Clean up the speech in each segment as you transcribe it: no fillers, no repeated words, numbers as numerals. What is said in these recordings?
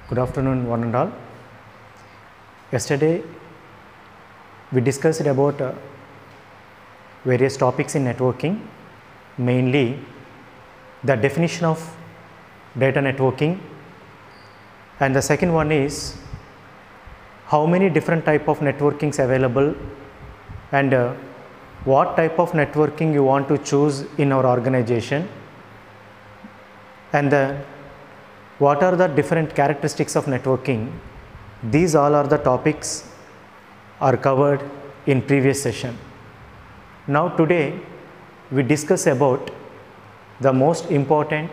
Good afternoon, one and all. Yesterday, we discussed about various topics in networking, mainly the definition of data networking, and the second one is how many different type of networkings available and what type of networking you want to choose in our organization, and what are the different characteristics of networking. These all are the topics are covered in previous session. Now today we discuss about the most important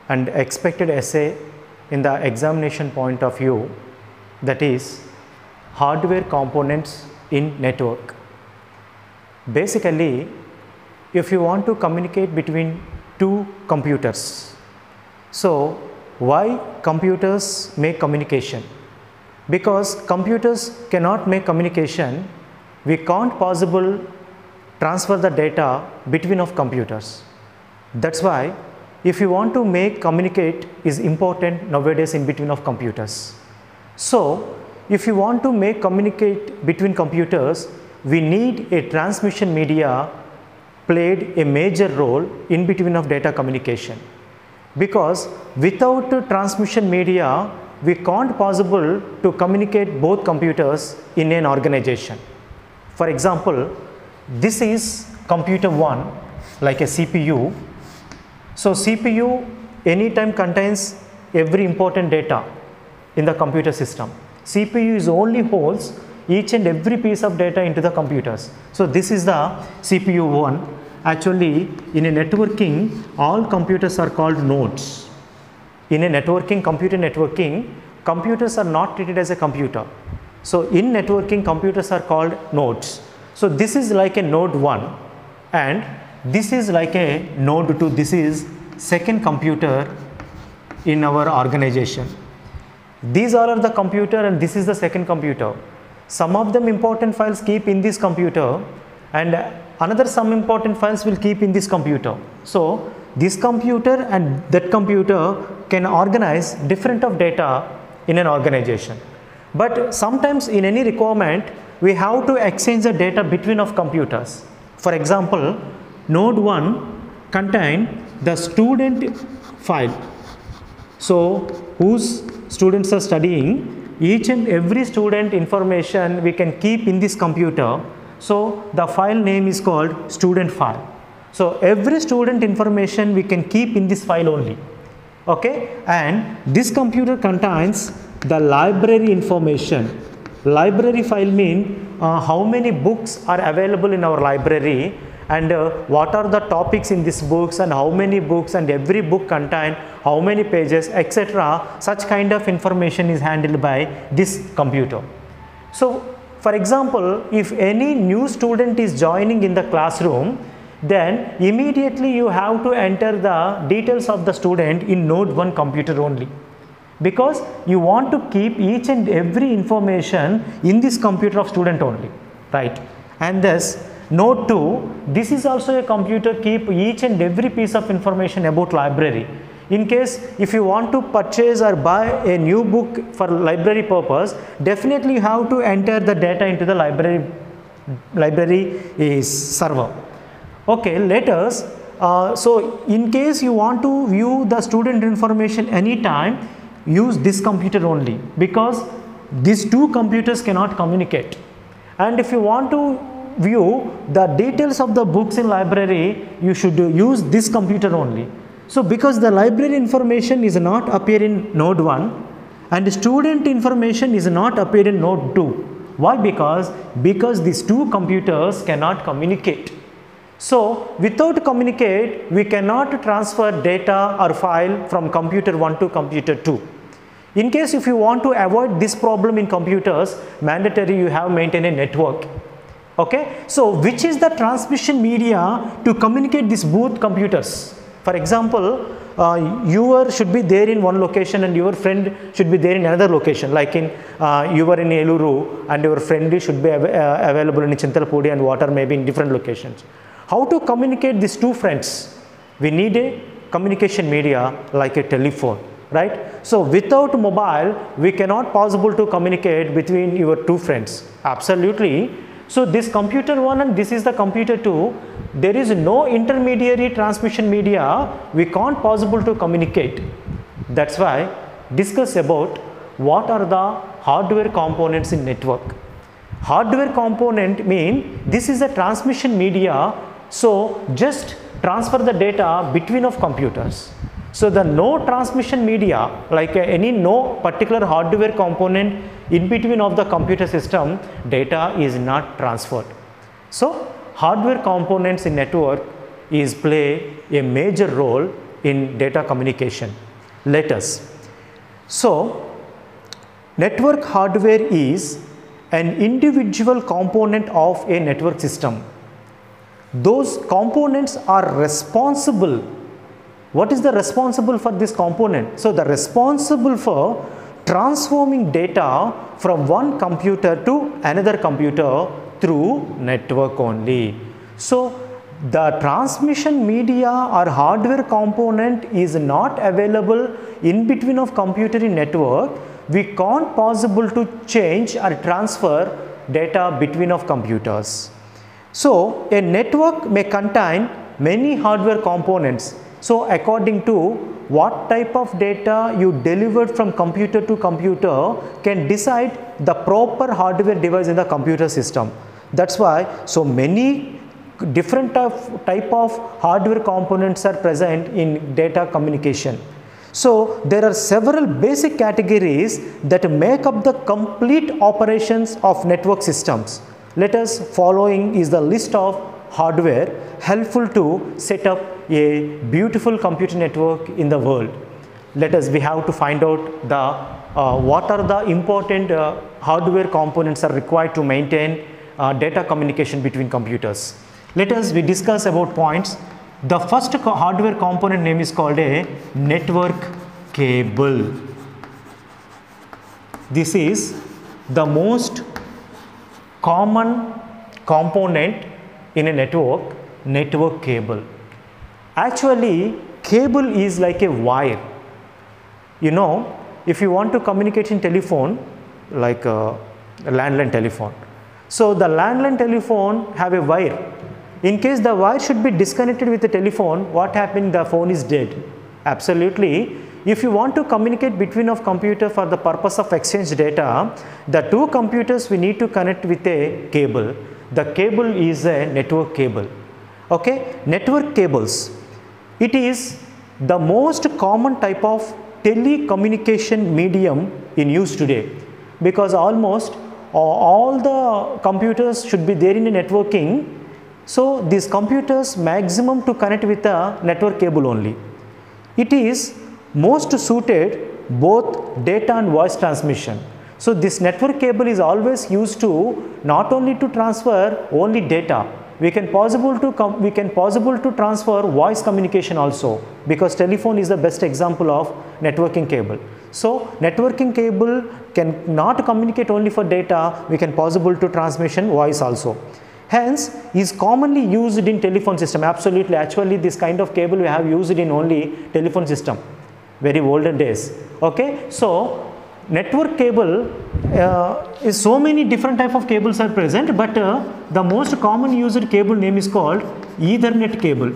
and expected essay in the examination point of view, that is hardware components in network. Basically, if you want to communicate between two computers, so why computers make communication? Because computers cannot make communication, we can't possible transfer the data between of computers. That's why if you want to make communicate is important nowadays in between of computers. So if you want to make communicate between computers, we need a transmission media played a major role in between of data communication. Because without transmission media, we can't possible to communicate both computers in an organization. For example, this is computer 1 like a CPU. So CPU anytime contains every important data in the computer system. CPU is only holds each and every piece of data into the computers. So this is the CPU 1. Actually, in a networking, all computers are called nodes. In a networking, computer networking, computers are not treated as a computer. So in networking, computers are called nodes. So this is like a node 1 and this is like a node 2. This is second computer in our organization. These all are the computer and this is the second computer. Some of them important files keep in this computer and another some important files will keep in this computer. So this computer and that computer can organize different of data in an organization. But sometimes in any requirement, we have to exchange the data between of computers. For example, node 1 contain the student file. So whose students are studying, each and every student information we can keep in this computer. So the file name is called student file. So every student information we can keep in this file only. Okay, and this computer contains the library information. Library file mean how many books are available in our library and what are the topics in these books and how many books and every book contain how many pages, etc. Such kind of information is handled by this computer. So for example, if any new student is joining in the classroom, then immediately you have to enter the details of the student in node 1 computer only. Because you want to keep each and every information in this computer of student only, right? And thus node 2, this is also a computer keep each and every piece of information about library. In case if you want to purchase or buy a new book for library purpose, definitely you have to enter the data into the library is server. Okay, let us, so in case you want to view the student information anytime, use this computer only, because these two computers cannot communicate. And if you want to view the details of the books in library, you should use this computer only. So because the library information is not appear in node 1 and student information is not appear in node 2. Why? Because these two computers cannot communicate. So without communicate, we cannot transfer data or file from computer 1 to computer 2. In case if you want to avoid this problem in computers, mandatory you have maintain a network. Okay, so which is the transmission media to communicate these both computers? For example, your should be there in one location and your friend should be there in another location. Like in you are in Eluru and your friend should be available in Chintalpudi and water maybe in different locations. How to communicate these two friends? We need a communication media like a telephone. right? So without mobile, we cannot possible to communicate between your two friends. Absolutely. So this computer 1 and this is the computer 2, there is no intermediary transmission media, we can't possible to communicate. That's why discuss about what are the hardware components in network. Hardware component mean this is a transmission media, so just transfer the data between of computers. So the no transmission media, like any no particular hardware component in between of the computer system, data is not transferred. So hardware components in network is play a major role in data communication. Let us. So network hardware is an individual component of a network system. Those components are responsible. What is the responsible for this component? So the responsible for transforming data from one computer to another computer through network only. So the transmission media or hardware component is not available in between of computer in network. We can't possible to change or transfer data between of computers. So a network may contain many hardware components. So according to what type of data you delivered from computer to computer can decide the proper hardware device in the computer system. That's why so many different type of hardware components are present in data communication. So there are several basic categories that make up the complete operations of network systems. Let us following is the list of hardware helpful to set up a beautiful computer network in the world. We have to find out the what are the important hardware components are required to maintain data communication between computers. We discuss about points. The first hardware component name is called a network cable. This is the most common component in a network cable. Actually, cable is like a wire. You know, if you want to communicate in telephone, like a landline telephone. So the landline telephone have a wire. In case the wire should be disconnected with the telephone, what happens? The phone is dead. Absolutely. If you want to communicate between of computer for the purpose of exchange data, the two computers we need to connect with a cable. The cable is a network cable. Okay, network cables. It is the most common type of telecommunication medium in use today, because almost all the computers should be there in a networking. So these computers maximum to connect with a network cable only. It is most suited both data and voice transmission. So this network cable is always used to not only to transfer only data, we can possible to transfer voice communication also, because telephone is the best example of networking cable. So networking cable can not communicate only for data, we can possible to transmission voice also. Hence is commonly used in telephone system. Absolutely, actually this kind of cable we have used in only telephone system, very olden days. Okay, so network cable is so many different type of cables are present, but the most common used cable name is called Ethernet cable.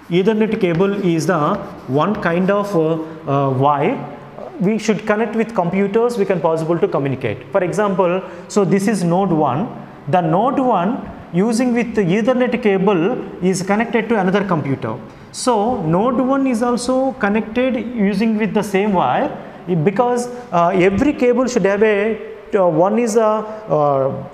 Ethernet cable is the one kind of wire we should connect with computers, we can possible to communicate. For example, so this is node 1. The node 1 using with the Ethernet cable is connected to another computer. So node 1 is also connected using with the same wire, because every cable should have a one is a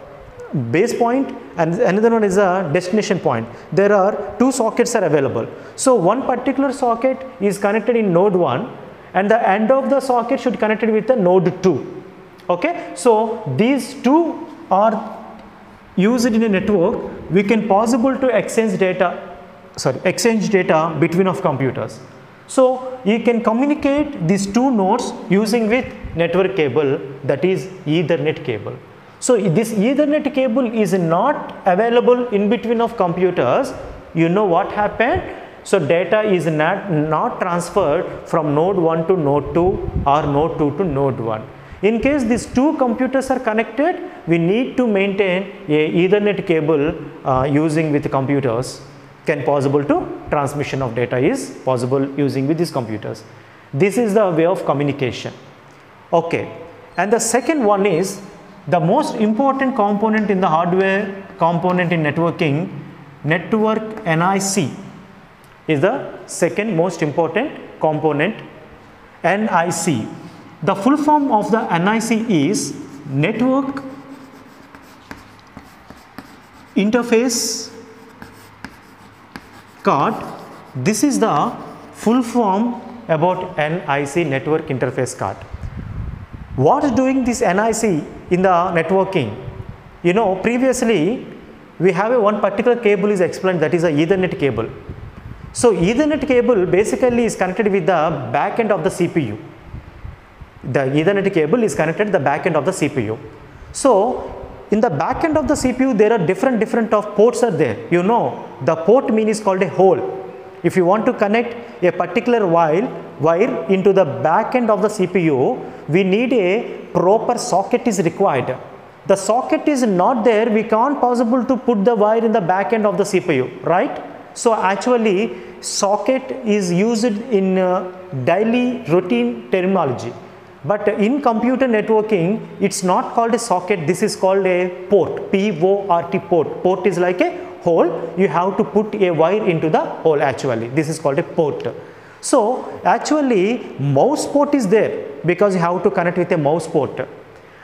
base point and another one is a destination point. There are two sockets are available. So one particular socket is connected in node 1 and the end of the socket should connected with the node 2. Okay, so these two are used in a network. We can possible to exchange data between of computers. So you can communicate these two nodes using with network cable, that is Ethernet cable. So this Ethernet cable is not available in between of computers. You know what happened? So data is not transferred from node 1 to node 2 or node 2 to node 1. In case these two computers are connected, we need to maintain a Ethernet cable using with computers. Can possible to transmission of data is possible using with these computers. This is the way of communication. Okay, and the second one is the most important component in the hardware component in networking. Network NIC is the second most important component. NIC. The full form of the NIC is Network Interface Card. This is the full form about NIC, Network Interface Card. What is doing this NIC in the networking? You know, previously we have one particular cable is explained, that is a Ethernet cable. So Ethernet cable basically is connected with the back end of the CPU. The Ethernet cable is connected to the back end of the CPU. So in the back end of the CPU, there are different of ports are there. You know, the port mean is called a hole. If you want to connect a particular wire into the back end of the CPU, we need a proper socket is required. The socket is not there, we can't possible to put the wire in the back end of the CPU, right? So actually socket is used in daily routine terminology. But in computer networking, it's not called a socket, this is called a port, P-O-R-T, port. Port is like a hole, you have to put a wire into the hole actually, this is called a port. So actually mouse port is there because you have to connect with a mouse port.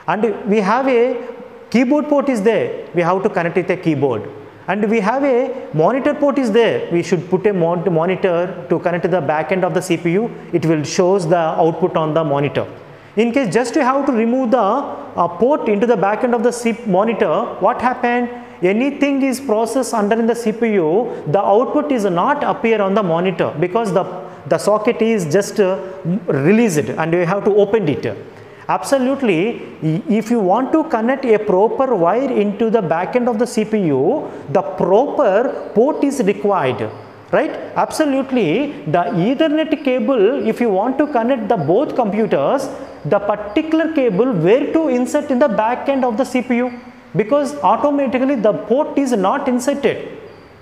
And we have a keyboard port is there, we have to connect with a keyboard. And we have a monitor port is there, we should put a monitor to connect to the back end of the CPU, it will shows the output on the monitor. In case just you have to remove the port into the back end of the monitor, what happened? Anything is processed under in the CPU, the output is not appear on the monitor because the socket is just released and you have to open it. Absolutely, if you want to connect a proper wire into the back end of the CPU, the proper port is required. Right? Absolutely, the Ethernet cable, if you want to connect the both computers, the particular cable where to insert in the back end of the CPU, because automatically the port is not inserted.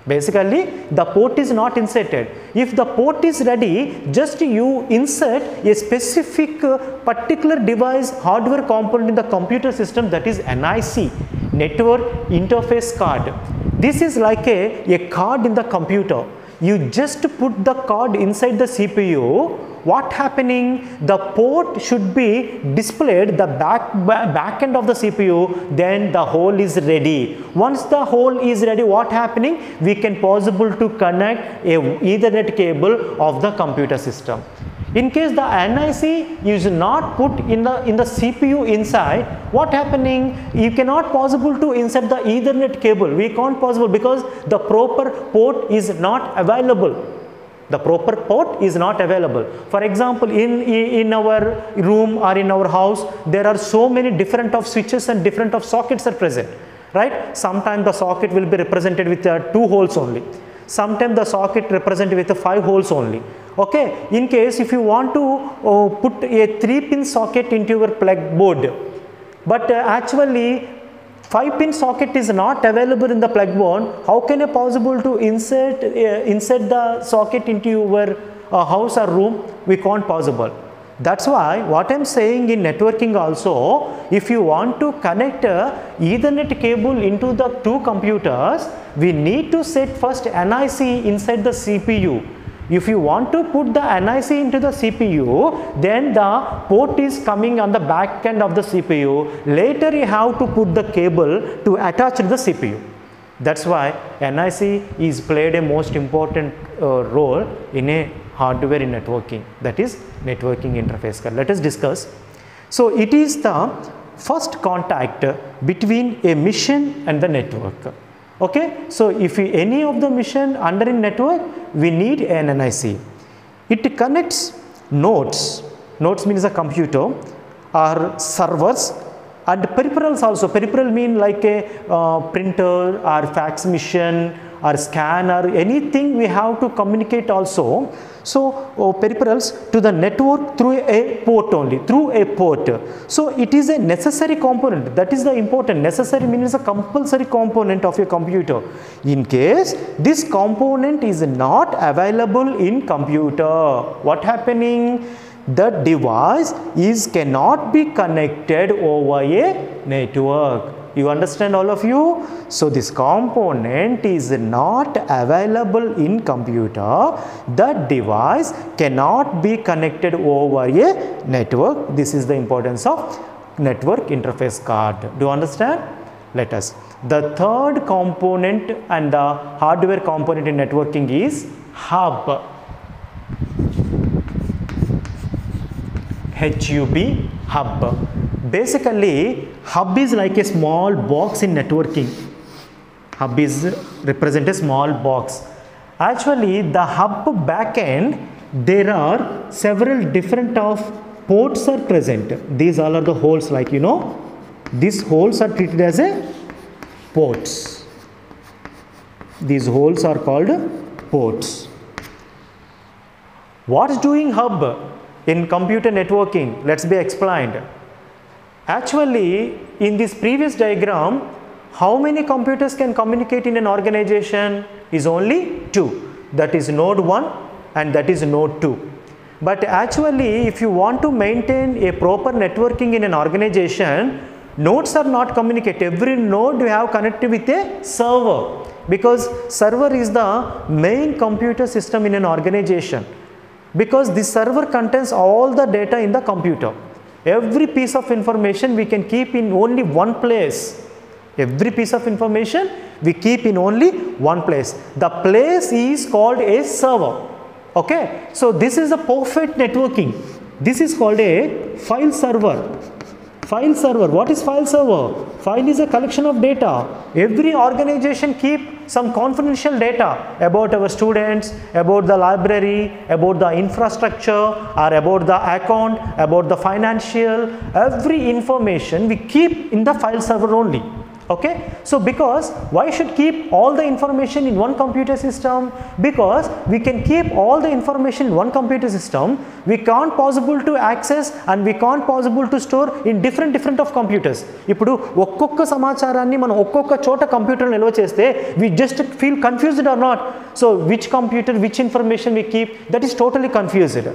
Basically, the port is not inserted. If the port is ready, just you insert a specific particular device hardware component in the computer system, that is NIC, Network Interface Card. This is like a card in the computer. You just put the card inside the CPU. What happening? The port should be displayed the back end of the CPU, then the hole is ready. Once the hole is ready, what happening? We can possible to connect a Ethernet cable of the computer system. In case the NIC is not put in the CPU inside, what happening? You cannot possible to insert the Ethernet cable. We can't possible because the proper port is not available. The proper port is not available. For example, in our room or in our house, there are so many different of switches and different of sockets are present, right? Sometimes the socket will be represented with 2 holes only. Sometimes the socket represented with 5 holes only. Okay, in case if you want to put a 3-pin socket into your plug board, but actually 5-pin socket is not available in the plug board, how can you possible to insert the socket into your house or room? We can't possible. That's why what I'm saying in networking also, if you want to connect Ethernet cable into the 2 computers, we need to set first NIC inside the CPU. If you want to put the NIC into the CPU, then the port is coming on the back end of the CPU. Later you have to put the cable to attach to the CPU. That's why NIC is played a most important role in a hardware in networking, that is networking interface card. Let us discuss. So it is the first contact between a machine and the network. Okay, so if any of the machine under a network, we need an NIC. It connects nodes. Nodes means a computer or servers and peripherals also. Peripheral mean like a printer or fax machine or scanner, anything we have to communicate also. So peripherals to the network through a port only, through a port. So it is a necessary component. That is the important. Necessary means a compulsory component of a computer. In case this component is not available in computer, what happening? The device cannot be connected over a network. You understand, all of you? So this component is not available in computer. The device cannot be connected over a network. This is the importance of network interface card. Do you understand? Let us. The third component and the hardware component in networking is hub. HUB, hub. Basically, hub is like a small box in networking. Hub is represent a small box. Actually, the hub backend, there are several different of ports are present. These all are the holes, like you know. These holes are treated as a ports. These holes are called ports. What is doing hub in computer networking? Let's be explained. Actually, in this previous diagram, how many computers can communicate in an organization? Is only 2. That is node 1 and that is node 2. But actually, if you want to maintain a proper networking in an organization, nodes are not communicate. Every node you have connected with a server, because server is the main computer system in an organization, because this server contains all the data in the computer. Every piece of information we can keep in only one place. Every piece of information we keep in only one place. The place is called a server. Okay. So this is a perfect networking. This is called a file server. File server. What is file server? File is a collection of data. Every organization keep some confidential data about our students, about the library, about the infrastructure, or about the account, about the financial. Every information we keep in the file server only. Okay. So because why should keep all the information in one computer system? Because we can keep all the information in one computer system. We can't possible to access and we can't possible to store in different of computers. ఇప్పుడు ఒక్కొక్క సమాచారాన్ని మనం ఒక్కొక్క చోట computer నిల్వ చేస్తే we just feel confused or not. So which computer, which information we keep, that is totally confused.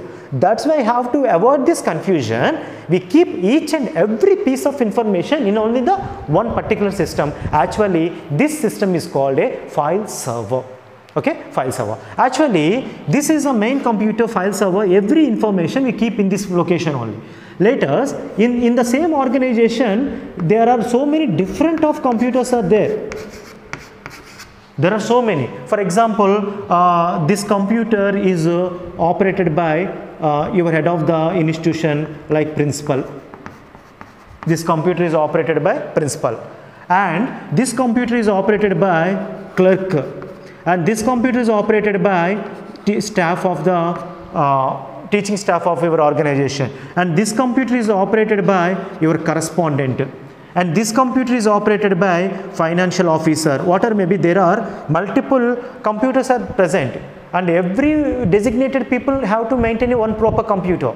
That's why I have to avoid this confusion. We keep each and every piece of information in only the one particular system. Actually, this system is called a file server. Okay, file server. Actually, this is a main computer file server. Every information we keep in this location only. Later, in the same organization, there are so many different of computers are there. There are so many. For example, this computer is operated by your head of the institution, like principal. This computer is operated by principal. And this computer is operated by clerk. And this computer is operated by staff of the teaching staff of your organization. And this computer is operated by your correspondent. And this computer is operated by financial officer. Whatever maybe, there are multiple computers are present, and every designated people have to maintain one proper computer.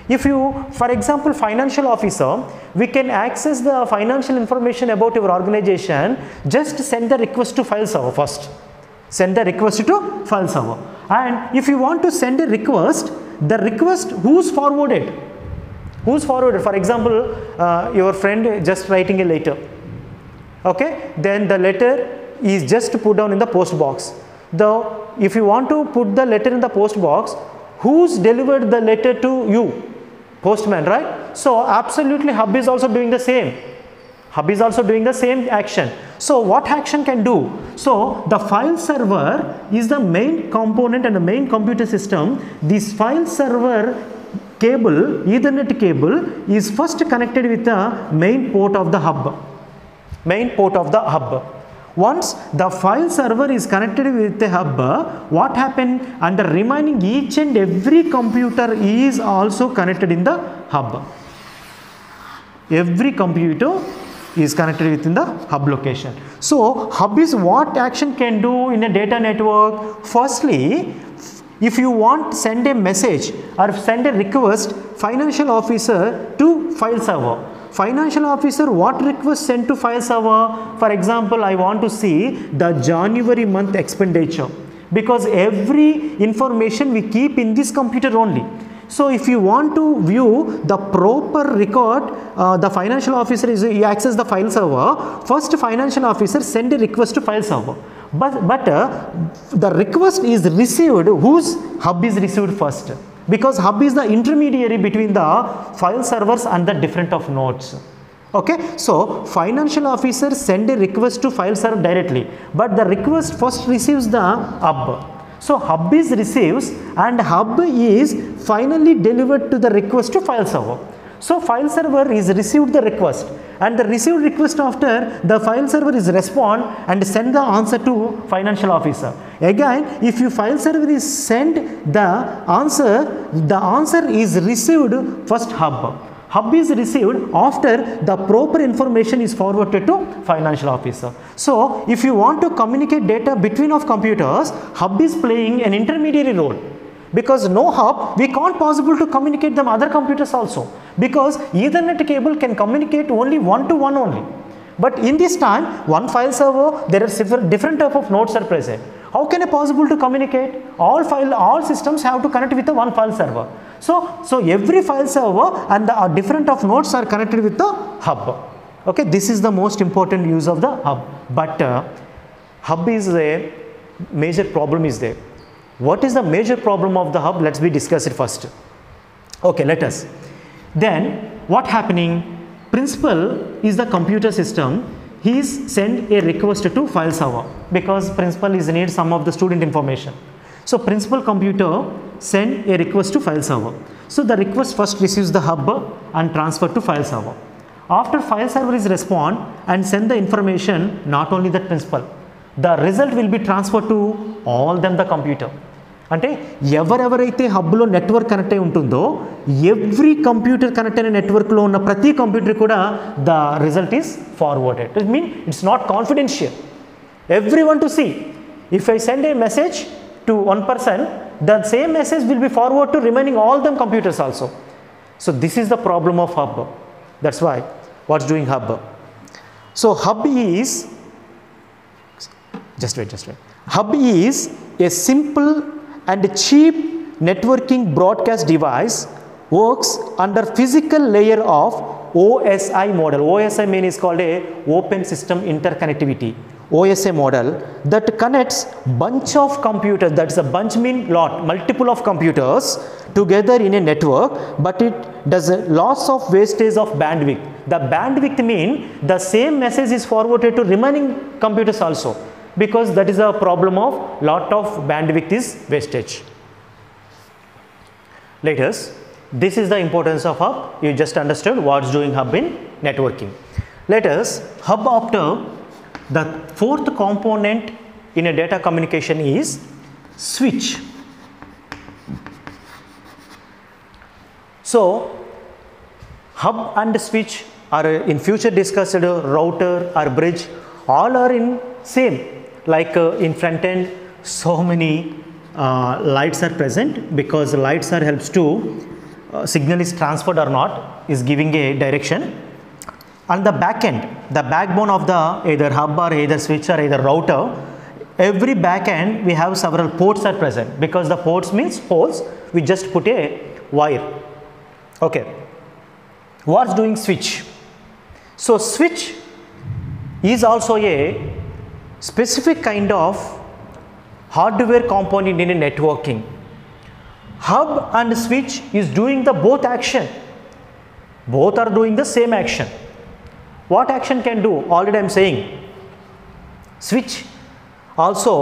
If you, for example, financial officer, we can access the financial information about your organization. Just send the request to file server first. Send the request to file server. And if you want to send a request, the request who's forwarded? Who's forwarded? For example, your friend just writing a letter. Okay, then the letter is just put down in the post box. If you want to put the letter in the post box, who's delivered the letter to you? Postman, right? So absolutely, hub is also doing the same. Hub is also doing the same action. So what action can do? So the file server is the main component and the main computer system. This file server cable, Ethernet cable, is first connected with the main port of the hub. Main port of the hub. Once the file server is connected with the hub, what happened? And the remaining each and every computer is also connected in the hub. Every computer is connected within the hub location. So hub is what action can do in a data network. Firstly, if you want to send a message or send a request, financial officer to file server. Financial officer, what request sent to file server? For example, I want to see the January month expenditure, because every information we keep in this computer only. So if you want to view the proper record, the financial officer is access the file server. First, financial officer send a request to file server. But the request is received, whose hub is received first? Because hub is the intermediary between the file servers and the different of nodes. Okay, so financial officer send a request to file server directly, but the request first receives the hub. So hub is receives and hub is finally delivered to the request to file server. So file server is received the request, and the received request after the file server is respond and send the answer to financial officer. Again, if you file server is send the answer is received first hub. Hub is received after the proper information is forwarded to financial officer. So if you want to communicate data between of computers, hub is playing an intermediary role. Because no hub, we can't possible to communicate them other computers also, because Ethernet cable can communicate only one to one only. But in this time, one file server, there are different type of nodes are present. How can it possible to communicate? All systems have to connect with the one file server. So every file server and the different of nodes are connected with the hub. Okay, this is the most important use of the hub. But hub is a major problem is there. What is the major problem of the hub? Let's discuss it first. Okay, let us. Then what happening? Principal is the computer system. He is send a request to file server, because principal is need some of the student information. So principal computer send a request to file server. So the request first receives the hub and transfer to file server. After file server is respond and send the information, not only the principal, the result will be transferred to all them the computer. అంటే ఎవరెవరైతే హబ్లో network connect అయి ఉంటుందో every computer connect అయిన నెట్వర్క్లో ఉన్న ప్రతి computer కూడా the result is forwarded. It mean it's not confidential. Every one to see. If I send a message to one person, the same message will be forward to remaining all them computers also. So this is the problem of hub. That's why what's doing hub. So hub is just wait. Hub is a simple and cheap networking broadcast device, works under physical layer of OSI model. OSI mean is called a open system interconnectivity. OSI model that connects bunch of computers, that's a bunch mean lot, multiple of computers together in a network, but it does a loss of wastage of bandwidth. The bandwidth mean the same message is forwarded to remaining computers also, because that is a problem of lot of bandwidth is wastage. Let us, this is the importance of hub. You just understood what's doing hub in networking. Let us, hub after the fourth component in a data communication is switch. So hub and switch are in future discussed, router or bridge, all are in same. Like in front end, so many lights are present, because lights are helps to signal is transferred or not, is giving a direction. And the back end, the backbone of the either hub or either switch or either router, every back end we have several ports are present, because the ports means holes, we just put a wire. Okay, what's doing switch? So switch is also a specific kind of hardware component in a networking. Hub and switch is doing the both action. Both are doing the same action. What action can do? Already I am saying. Switch also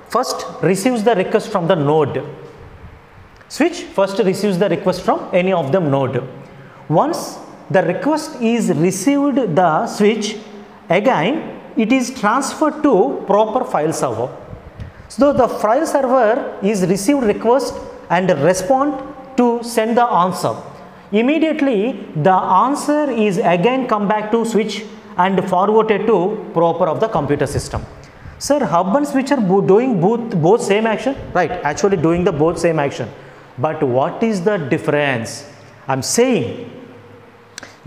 first receives the request from the node. Switch first receives the request from any of them node. Once the request is received, the switch again it is transferred to proper file server. So the file server is received request and respond to send the answer. Immediately the answer is again come back to switch and forwarded to proper of the computer system. Sir, hub and switch are doing both same action, right? Actually doing the both same action. But what is the difference? I am saying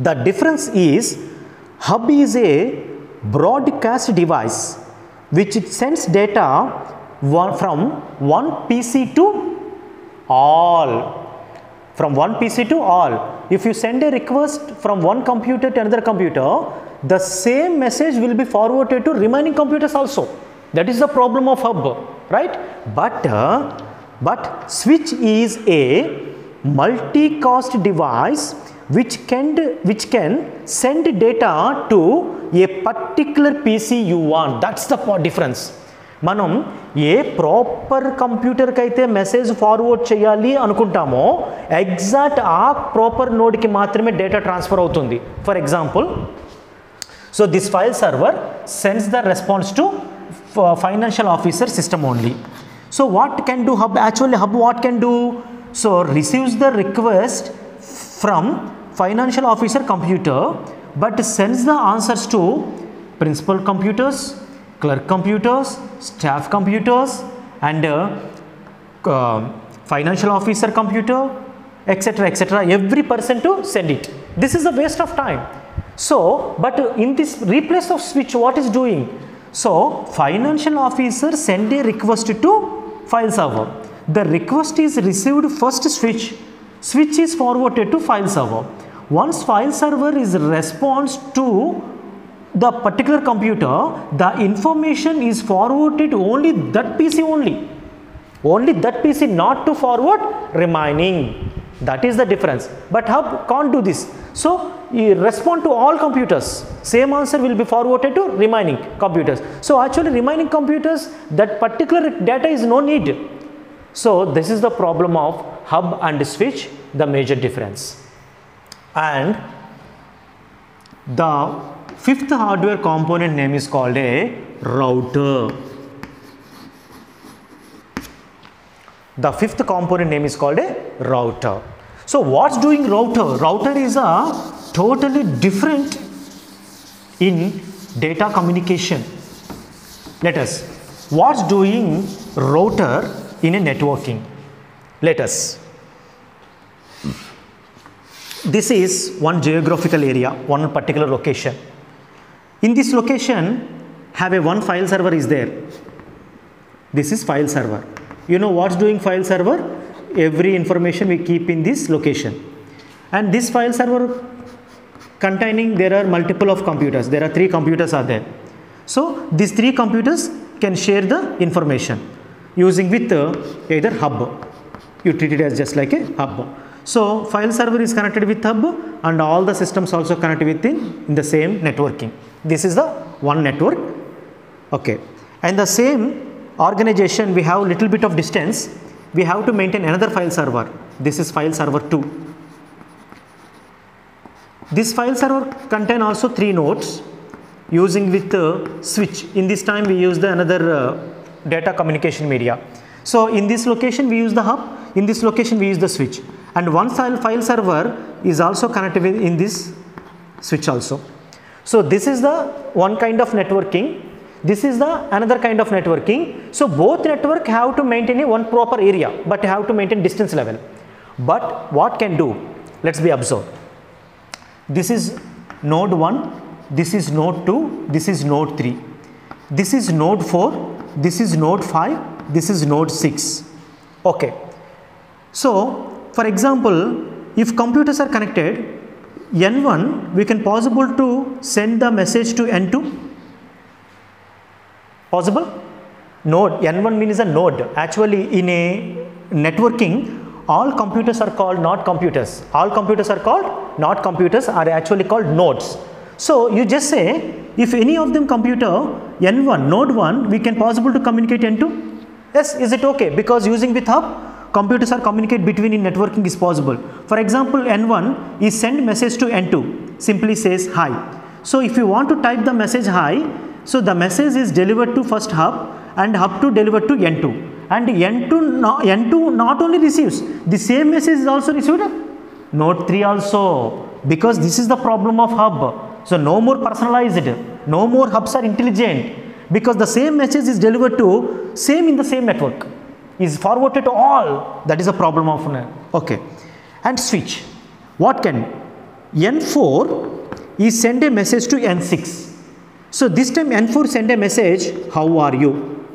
the difference is hub is a broadcast device which it sends data from one PC to all. From one PC to all. If you send a request from one computer to another computer, the same message will be forwarded to remaining computers also. That is the problem of hub, right? But switch is a multicast device which can send data to a particular PC you want. That's the difference. మనం a proper కంప్యూటర్కి అయితే message forward చేయాలి అనుకుంటామో exact ఆ proper నోడ్కి మాత్రమే data transfer అవుతుంది. For example, so this file server sends the response to financial officer system only. So what can do hub? Actually hub what can do? So receives the request from financial officer computer but sends the answers to principal computers, clerk computers, staff computers, and financial officer computer, etc., etc. every person to send it. This is a waste of time. So, but in this replace of switch, what is doing? So, financial officer send a request to file server. The request is received first switch is forwarded to file server. Once file server is response to the particular computer, the information is forwarded only that PC only that PC, not to forward remaining. That is the difference. But hub can't do this. So you respond to all computers, same answer will be forwarded to remaining computers. So actually remaining computers, that particular data is no need. So this is the problem of hub and switch, the major difference. And the fifth hardware component name is called a router. The fifth component name is called a router. So what's doing router? Router is a totally different in data communication. Let us, what's doing router in a networking? Let us. This is one geographical area, one particular location. In this location, have a one file server is there. This is file server. You know what's doing file server? Every information we keep in this location. And this file server containing, there are multiple of computers. There are 3 computers are there. So these 3 computers can share the information using with either hub. You treat it as just like a hub. So file server is connected with hub and all the systems also connected within in the same networking. This is the one network. Okay. And the same organization, we have little bit of distance. We have to maintain another file server. This is file server 2. This file server contain also 3 nodes using with switch. In this time we use the another data communication media. So in this location we use the hub. In this location we use the switch. And one file server is also connected with in this switch also. So this is the one kind of networking. This is the another kind of networking. So both network have to maintain a one proper area, but have to maintain distance level. But what can do? Let's be observed. This is node 1, this is node 2, this is node 3. This is node 4, this is node 5, this is node 6. Okay. So for example, if computers are connected, N1 we can possible to send the message to N2. Possible? Node, N1 means a node. Actually in a networking, all computers are called not computers. All computers are called not computers, are actually called nodes. So you just say, if any of them computer N1, node 1, we can possible to communicate N2. Yes, is it okay? Because using with hub, computers are communicate between in networking is possible. For example, N1 is send message to N2, simply says hi. So if you want to type the message hi, so the message is delivered to first hub and hub to deliver to N2. And N2 not only receives, the same message is also received node 3 also, because this is the problem of hub. So no more personalized, no more hubs are intelligent, because the same message is delivered to same in the same network, is forwarded to all. That is a problem of okay. And switch, what can N4 is send a message to N6. So this time N4 send a message, how are you?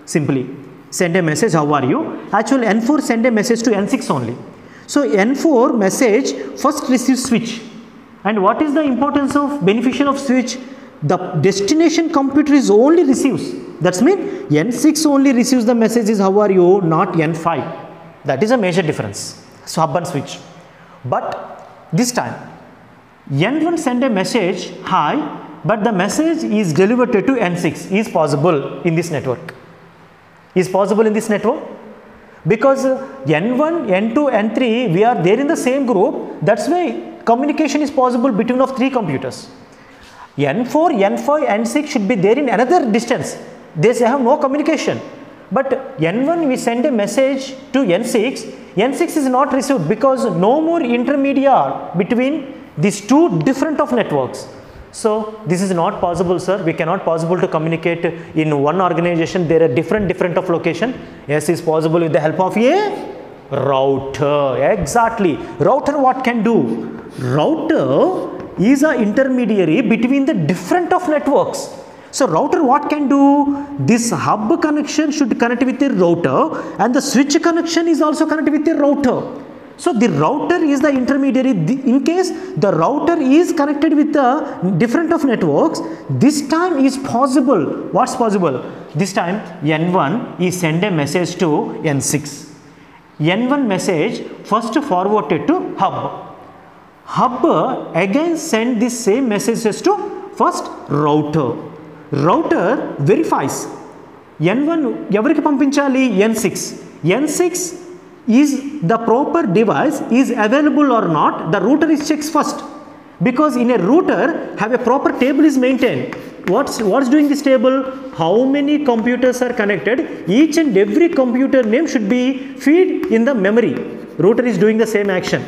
Simply send a message, how are you? Actually N4 send a message to N6 only. So N4 message first receives switch. And what is the importance of beneficial of switch? The destination computer is only receives. That means N6 only receives the messages, how are you, not N5. That is a major difference. So hub and switch. But this time N1 send a message, hi, but the message is delivered to N6. Is possible in this network. Is possible in this network? Because N1, N2, N3, we are there in the same group. That's why communication is possible between of 3 computers. N4, N5, N6 should be there in another distance. They have no communication. But N1 we send a message to N6. N6 is not received because no more intermediate between these 2 different of networks. So this is not possible, sir. We cannot possible to communicate in one organization. There are different of location. Yes, is possible with the help of a router. Exactly. Router what can do? Router is an intermediary between the different of networks. So router what can do? This hub connection should connect with the router, and the switch connection is also connected with the router. So the router is the intermediary. In case the router is connected with the different of networks, this time is possible. What's possible? This time N1 is send a message to N6. N1 message first forwarded to hub. Hub again send this same messages to first router. Router verifies. N1 evariki pampinchali? N6. N6 is the proper device is available or not, the router is checks first, because in a router have a proper table is maintained. What's doing this table? How many computers are connected? Each and every computer name should be feed in the memory. Router is doing the same action.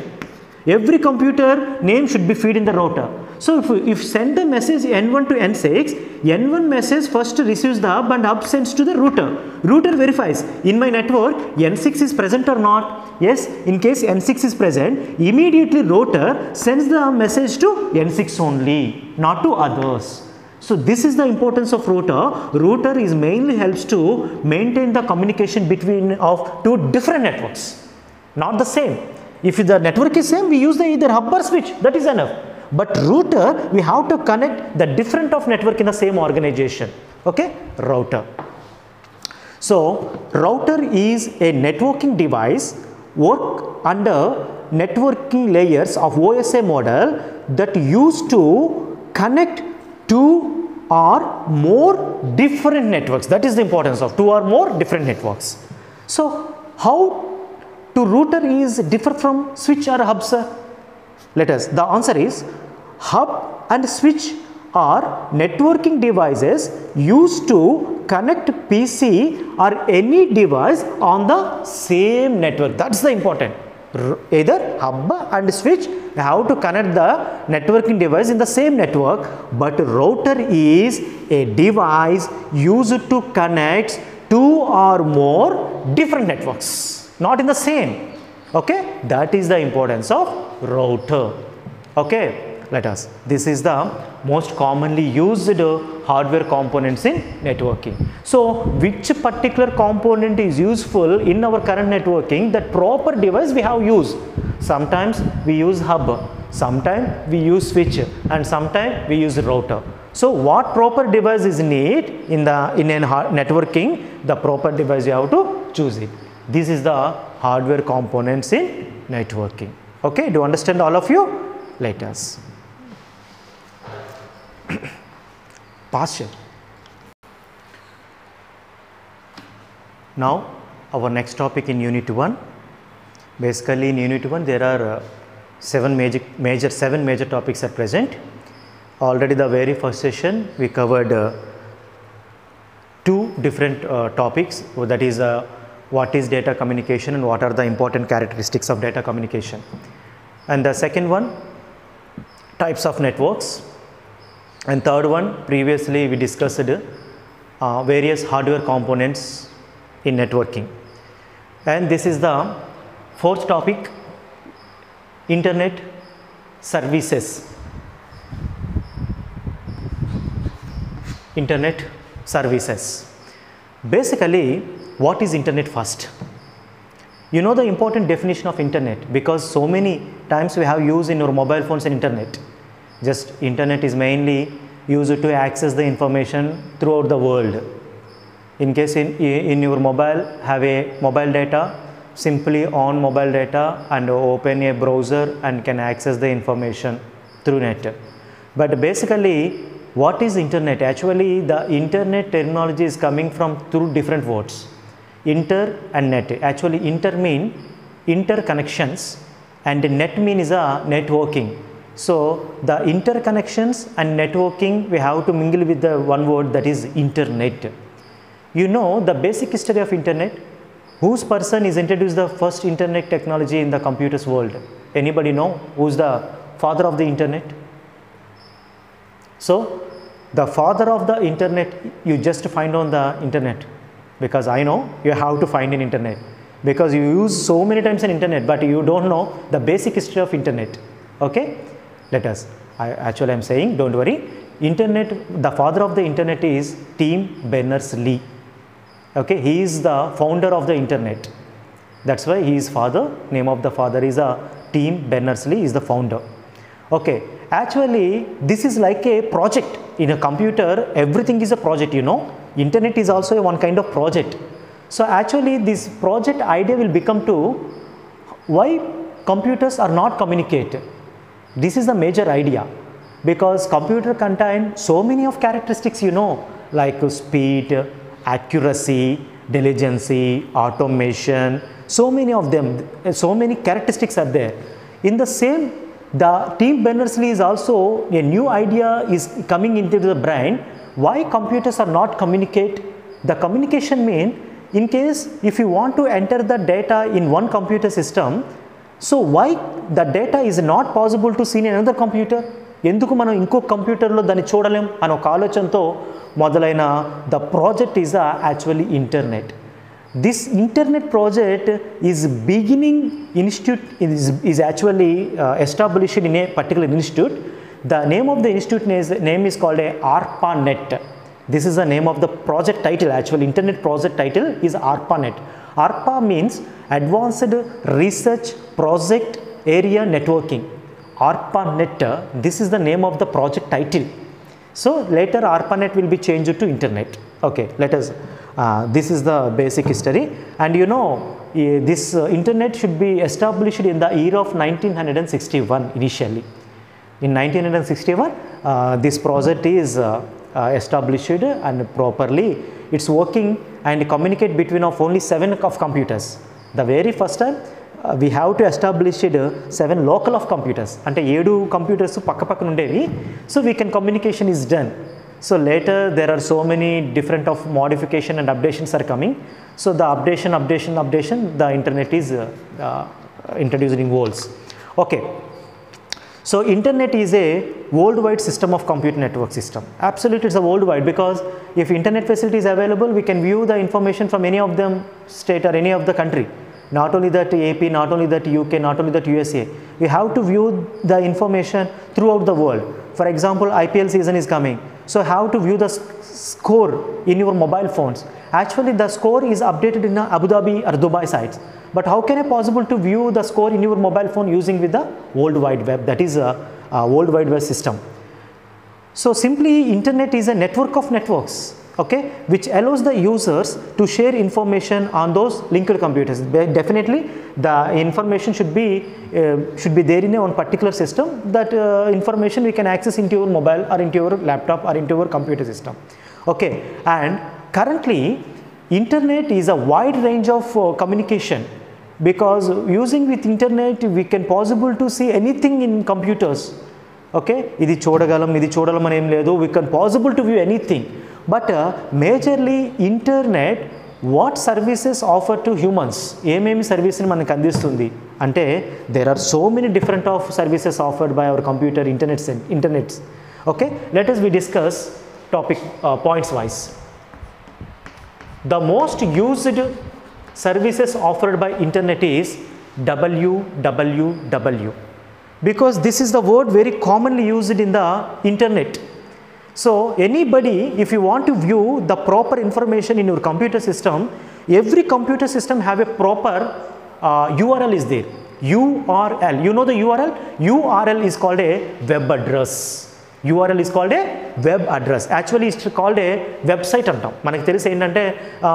Every computer name should be feed in the router. So if send a message N1 to N6, N1 message first receives the hub and hub sends to the router. Router verifies, in my network N6 is present or not. Yes, in case N6 is present, immediately router sends the message to N6 only, not to others. So this is the importance of router. Router is mainly helps to maintain the communication between of 2 different networks, not the same. If the network is same, we use the either hub or switch, that is enough. But router, we have to connect the different of network in the same organization. Okay, router. So router is a networking device work under networking layers of OSI model that used to connect 2 or more different networks. That is the importance of 2 or more different networks. So how to router is differ from switch or hub, sir? Let us. The answer is hub and switch are networking devices used to connect PC or any device on the same network. That's the important. Either hub and switch have to connect the networking device in the same network, but router is a device used to connect 2 or more different networks, not in the same. Okay, that is the importance of router. Okay, let us. This is the most commonly used hardware components in networking. So which particular component is useful in our current networking? That proper device we have used. Sometimes we use hub, sometimes we use switch, and sometimes we use router. So what proper device is need in a networking? The proper device you have to choose it. This is the hardware components in networking. Okay, do you understand all of you? Let us. Posture. Now our next topic in unit 1. Basically in unit 1 there are 7 major topics at present. Already the very first session we covered 2 different topics, that is what is data communication and what are the important characteristics of data communication. And the second one, types of networks. And third one, previously we discussed various hardware components in networking. And this is the fourth topic, internet services. Internet services. Basically, what is internet first? You know the important definition of internet, because so many times we have used in our mobile phones and internet. Just internet is mainly used to access the information throughout the world. In case in your mobile have a mobile data, simply on mobile data and open a browser and can access the information through net. But basically, what is internet? Actually, the internet terminology is coming from two different words, inter and net. Actually, inter mean interconnections and net mean is a networking. So the interconnections and networking, we have to mingle with the one word, that is internet. You know the basic history of internet. Whose person is introduced the first internet technology in the computers world? Anybody know who's the father of the internet? So the father of the internet you just find on the internet, because I know you have to find in internet, because you use so many times in internet, but you don't know the basic history of internet. Okay, let us, I'm saying, don't worry. Internet, the father of the internet is Tim Berners-Lee. Okay, he is the founder of the internet. That's why he is father. Name of the father is Tim Berners-Lee, is the founder. Okay, actually this is like a project. In a computer, everything is a project, you know. Internet is also one kind of project. So actually this project idea will become to why computers are not communicated. This is the major idea, because computer contain so many of characteristics, you know, like speed, accuracy, diligence, automation, so many of them, so many characteristics are there. In the same, the Tim Berners-Lee is also a new idea is coming into the brain. Why computers are not communicate? The communication mean, in case if you want to enter the data in one computer system, so why the data is not possible to see in another computer? ఎందుకు మనం ఇంకో కంప్యూటర్లో దాన్ని చూడలేం అనే ఒక ఆలోచనతో మొదలైన the project is actually internet. This internet project is beginning institute is actually established in a particular institute. The name of the institute name is called a ARPANET. This is the name of the project title. Actually, internet project title is ARPANET. ARPA means Advanced Research Project Area Networking. ARPANET. This is the name of the project title. So later ARPANET will be changed to internet. Okay, let us. This is the basic history, and you know this internet should be established in the year of 1961 initially. In 1961, this project is established and properly it's working and communicate between of only 7 of computers. The very first time we have to establish 7 local of computers. Ante 7 computers pakka pakkana undevi, so we can communication is done. So later there are so many different of modification and updations are coming. So the updation, the internet is introduced in worlds. Okay. So internet is a worldwide system of computer network system. Absolutely, it's a worldwide, because if internet facility is available, we can view the information from any of them state or any of the country. Not only that AP, not only that UK, not only that USA. We have to view the information throughout the world. For example, IPL season is coming. So how to view the score in your mobile phones? Actually, the score is updated in Abu Dhabi or Dubai sites. But how can it possible to view the score in your mobile phone using with the World Wide Web? That is a World Wide Web system. So simply internet is a network of networks, okay, which allows the users to share information on those linked computers. Definitely the information should be there in one particular system. That information we can access into your mobile or into your laptop or into your computer system. Okay, and currently internet is a wide range of communication, because using with internet we can possible to see anything in computers. Okay, ఇది చూడగలం అని ఏం లేదు, we can possible to view anything. But majorly internet what services offer to humans, ఏమేమి సర్వీస్ని మనకు అందిస్తుంది అంటే there are so many different of services offered by our computer internets. Okay, let us we discuss topic points wise. The most used services offered by internet is www, because this is the word very commonly used in the internet. So anybody, if you want to view the proper information in your computer system, every computer system have a proper URL is there. URL, you know the URL? URL is called a web address. URL is called a web address. Actually it's called a website antam. Manaki telisi endante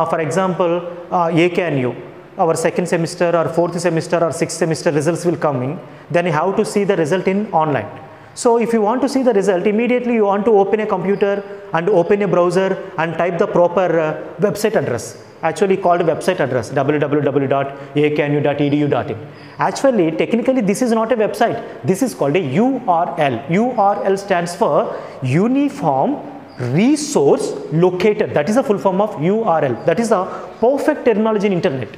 for example AKNU, our second semester or fourth semester or sixth semester results will come in, then you have to see the result in online. So if you want to see the result, immediately you want to open a computer and open a browser and type the proper website address, actually called website address, www.aknu.edu.in. Actually, technically this is not a website, this is called a URL. URL stands for Uniform Resource Locator. That is the full form of URL. That is the perfect terminology in internet.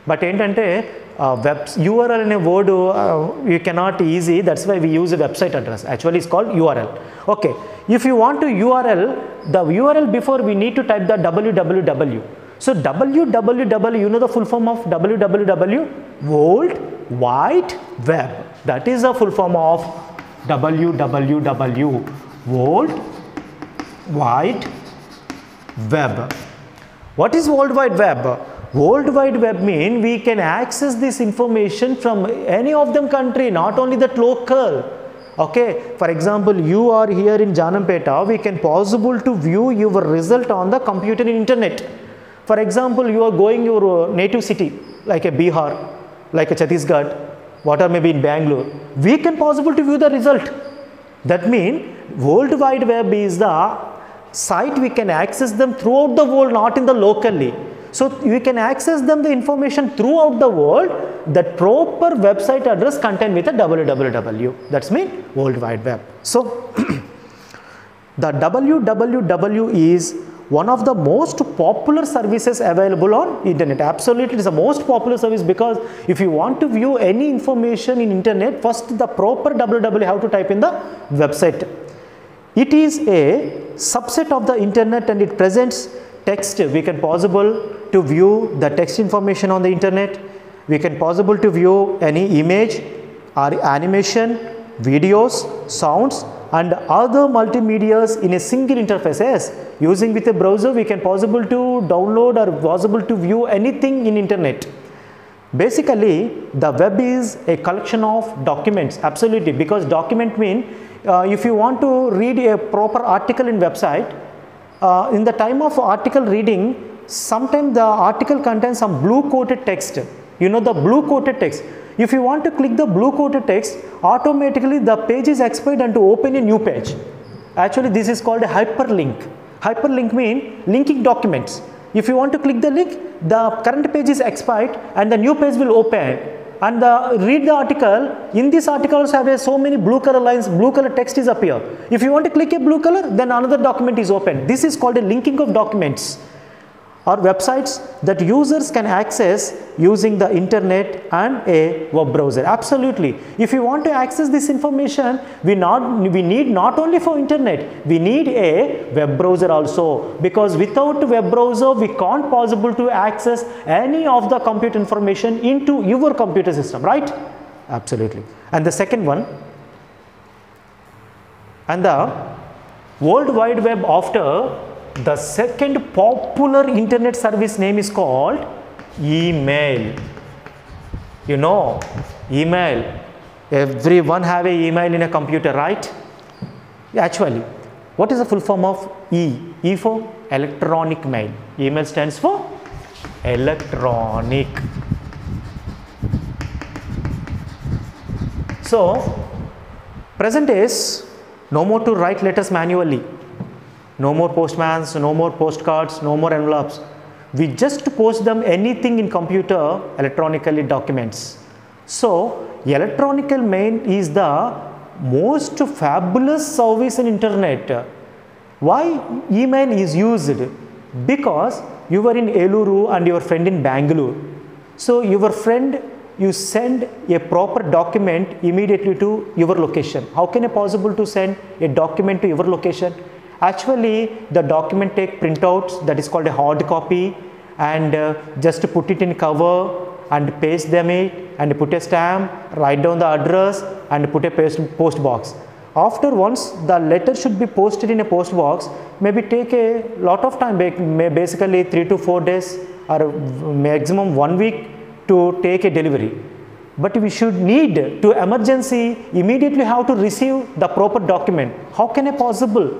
But entante URL in a word you cannot easy, that's why we use a website address. Actually it's called URL. Okay, if you want to URL, the URL before we need to type the www. So www, you know the full form of www? World Wide Web. That is the full form of www. World Wide Web. What is World Wide Web? World Wide Web means we can access this information from any of them country, not only that local. Okay, for example, you are here in Janampeta, we can possible to view your result on the computer in internet. For example, you are going your native city like a Bihar, like a Chhattisgarh, whatever maybe in Bangalore, we can possible to view the result. That means World Wide Web is the site we can access them throughout the world, not in the locally. So we can access them the information throughout the world. That proper website address contained with a www. That's mean World Wide Web. So the www is one of the most popular services available on internet. Absolutely, it is the most popular service, because if you want to view any information in internet, first the proper www have to type in the website. It is a subset of the internet and it presents text. We can possible to view the text information on the internet. We can possible to view any image or animation, videos, sounds and other multimedias in a single interface. Yes, using with a browser we can possible to download or possible to view anything in internet. Basically the web is a collection of documents. Absolutely, because document mean if you want to read a proper article in website, in the time of article reading, sometimes the article contains some blue coated text. You know the blue coated text. If you want to click the blue coated text, automatically the page is expired and to open a new page. Actually this is called a hyperlink. Hyperlink means linking documents. If you want to click the link, the current page is expired and the new page will open. And read the article. In this article also have so many blue color lines, blue color text is appear. If you want to click a blue color, then another document is open. This is called a linking of documents or websites that users can access using the internet and a web browser. Absolutely. If you want to access this information, we need not only for internet, we need a web browser also, because without web browser we can't possible to access any of the computer information into your computer system, right? Absolutely. And the second one, and the World Wide Web after the second popular internet service name is called email. You know, email. Everyone have a email in a computer, right? Actually, what is the full form of E? E for electronic mail. Email stands for electronic. So, present is no more to write letters manually. No more postmans, no more postcards, no more envelopes. We just post them anything in computer electronically documents. So electronic mail is the most fabulous service in internet. Why email is used? Because you were in Eluru and your friend in Bangalore. So your friend you send a proper document immediately to your location? How can it possible to send a document to your location? Actually, the document take printouts, that is called a hard copy, and just put it in cover and paste them it and put a stamp, write down the address and put a post box. After once the letter should be posted in a post box, maybe take a lot of time, basically 3 to 4 days or maximum 1 week to take a delivery. But we should need to emergency immediately have to receive the proper document. How can it possible?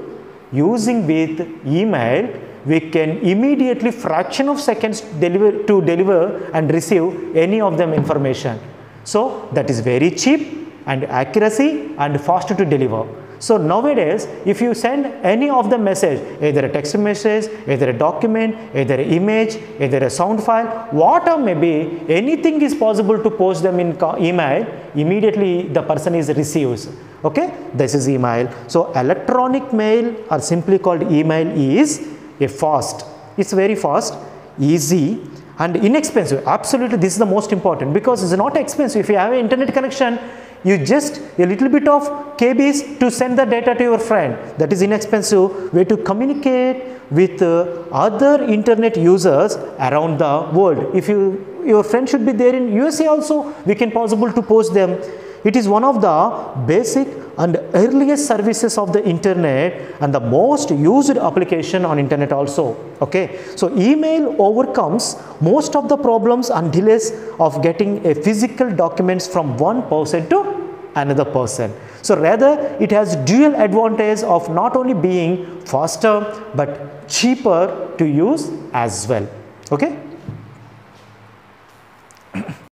Using with email, we can immediately fraction of seconds deliver and receive any of them information. So that is very cheap and accuracy and faster to deliver. So nowadays, if you send any of the message, either a text message, either a document, either an image, either a sound file, whatever may be, anything is possible to post them in email, immediately the person is receives. Okay, this is email. So electronic mail, or simply called email, is a fast. It's very fast, easy and inexpensive. Absolutely, this is the most important, because it's not expensive. If you have an internet connection, you just a little bit of KBs to send the data to your friend. That is inexpensive way to communicate with other internet users around the world. If your friend should be there in USA also, we can possible to post them. It is one of the basic and earliest services of the internet and the most used application on internet also. Okay, so email overcomes most of the problems and delays of getting a physical documents from one person to another person. So rather, it has dual advantage of not only being faster but cheaper to use as well. Okay.